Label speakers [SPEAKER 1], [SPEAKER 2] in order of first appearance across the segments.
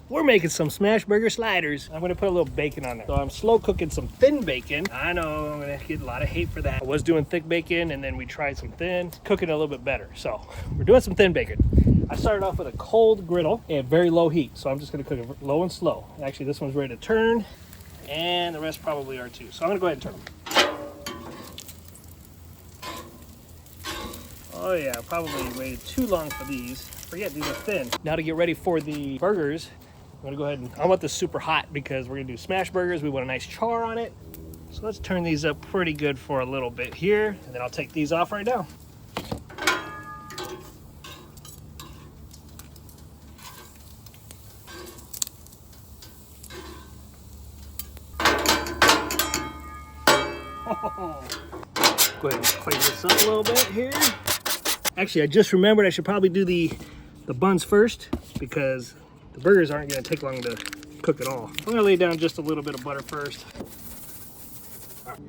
[SPEAKER 1] we're making some smash burger sliders. I'm gonna put a little bacon on there. So I'm slow cooking some thin bacon. I know I'm gonna get a lot of hate for that. I was doing thick bacon and then we tried some thin, cooking it a little bit better. So we're doing some thin bacon. I started off with a cold griddle at very low heat. So I'm just gonna cook it low and slow. Actually, this one's ready to turn and the rest probably are too. So I'm gonna go ahead and turn them. Oh yeah, probably waited too long for these. Forget these are thin. Now to get ready for the burgers, I'm gonna go ahead and, I want this super hot because we're gonna do smash burgers. We want a nice char on it. So let's turn these up pretty good for a little bit here. And then I'll take these off right now. Go ahead and clean this up a little bit here. Actually, I just remembered I should probably do the buns first because the burgers aren't going to take long to cook at all. I'm going to lay down just a little bit of butter first. All right.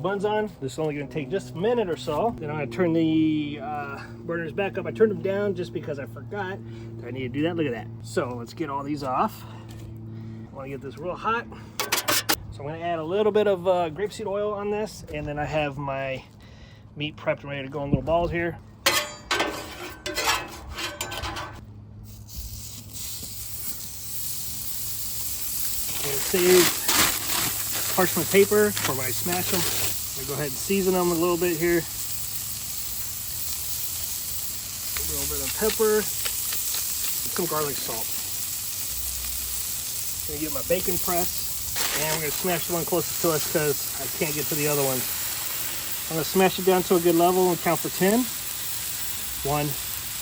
[SPEAKER 1] Buns on. This is only going to take just a minute or so. Then I'm going to turn the burners back up. I turned them down just because I forgot that I need to do that. Look at that. So let's get all these off. I want to get this real hot. So I'm going to add a little bit of grapeseed oil on this, and then I have my meat prepped and ready to go in little balls here. I'm going to save parchment paper for when I smash them. I'm going to go ahead and season them a little bit here. A little bit of pepper, some garlic salt. I'm going to get my bacon pressed. And I'm going to smash the one closest to us because I can't get to the other one. I'm going to smash it down to a good level and count for 10. 1,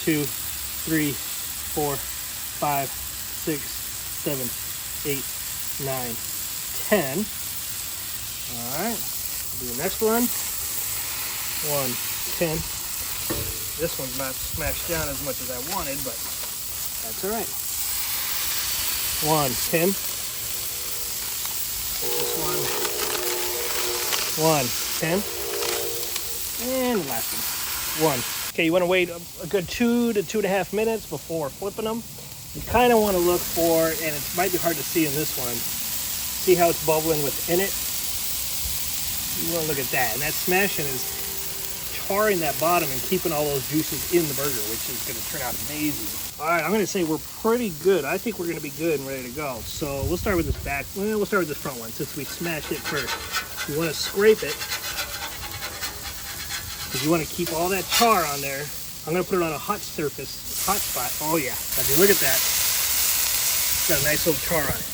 [SPEAKER 1] 2, 3, 4, 5, 6, 7, 8, 9, 10. Alright, do the next one. 1, 10. This one's not smashed down as much as I wanted, but that's alright. 1, 10. This one, 10, and the last one, 1. Okay, you want to wait a good 2 to 2.5 minutes before flipping them. You kind of want to look for, and it might be hard to see in this one, see how it's bubbling within it. You want to look at that, and that smashing is charring that bottom and keeping all those juices in the burger, which is going to turn out amazing. All right, I'm going to say we're pretty good. I think we're going to be good and ready to go. So we'll start with this back. Well, we'll start with this front one since we smashed it first. You want to scrape it because you want to keep all that char on there. I'm going to put it on a hot surface, hot spot. Oh yeah, if you look at that, it's got a nice little char on it.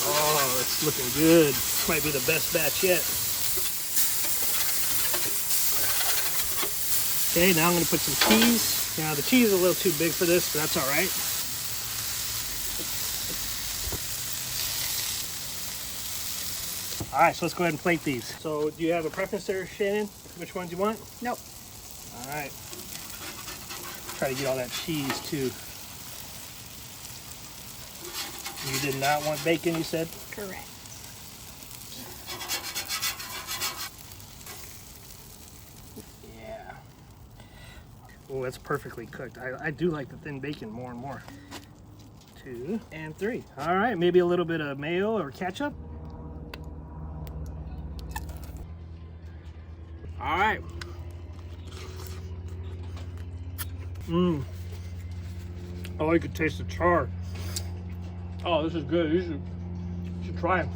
[SPEAKER 1] Oh, it's looking good. This might be the best batch yet. Okay, now I'm going to put some cheese. Now the cheese is a little too big for this, but that's all right. All right, so let's go ahead and plate these. So do you have a preference there, Shannon? Which ones you want?
[SPEAKER 2] Nope.
[SPEAKER 1] All right. Try to get all that cheese too. You did not want bacon, you said?
[SPEAKER 2] Correct.
[SPEAKER 1] Oh, that's perfectly cooked. I do like the thin bacon more and more. 2 and 3. All right, maybe a little bit of mayo or ketchup. All right. I like to taste the char. Oh, this is good. You should try it.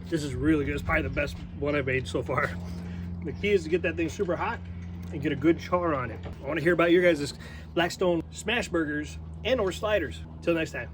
[SPEAKER 1] This is really good. It's probably the best one I've made so far. The key is to get that thing super hot and get a good char on it. I want to hear about your guys' Blackstone smash burgers and or sliders. Till next time.